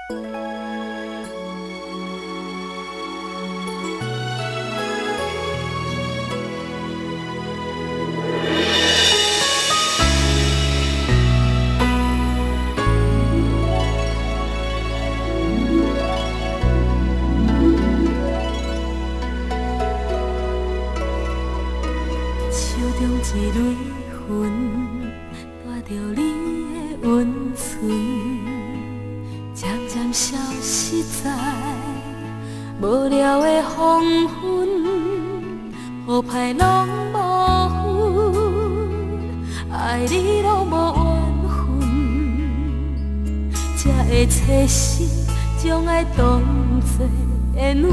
一蕊云，带着你的温存，渐渐消失在无聊的黄昏，雨歹拢无分，爱你拢无缘分，才会找时将爱当作缘分。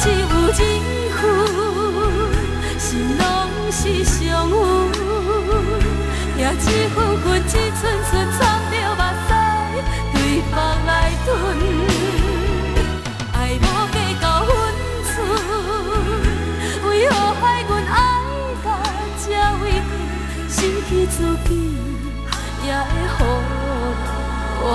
只有缘分，心拢是相阮。掠一份份，一寸寸藏着目屎，对腹来吞。爱无计较分寸，为何害阮爱到这委屈？失去自己，也会予人缘分。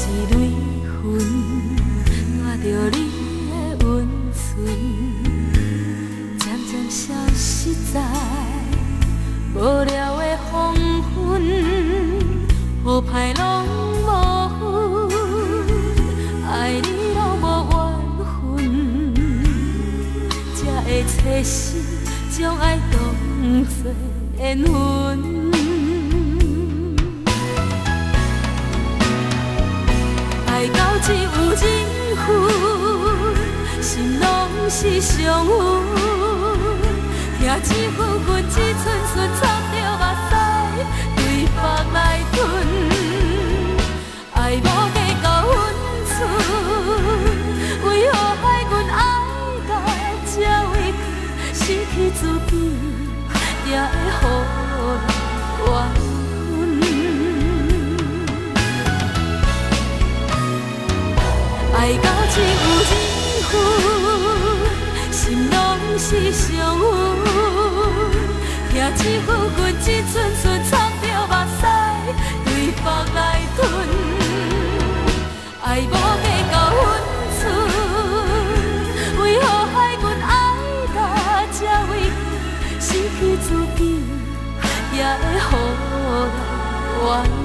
一蕊云，带着你的温存，渐渐消失在无聊的黄昏。好歹拢无分，爱你拢无缘分，才会找时将爱当作缘分。爱到只有缘分，心拢是相阮。掠一份份，一寸寸藏着目屎，对腹来吞。爱无计较分寸，为何害阮爱到这委屈？失去自己，也会予人缘分。爱到只有缘分，心拢是相阮。掠一份份，一寸寸藏着目屎，对腹来吞。爱无计较分寸，为何害阮爱到这委屈？失去自己，也会予人缘。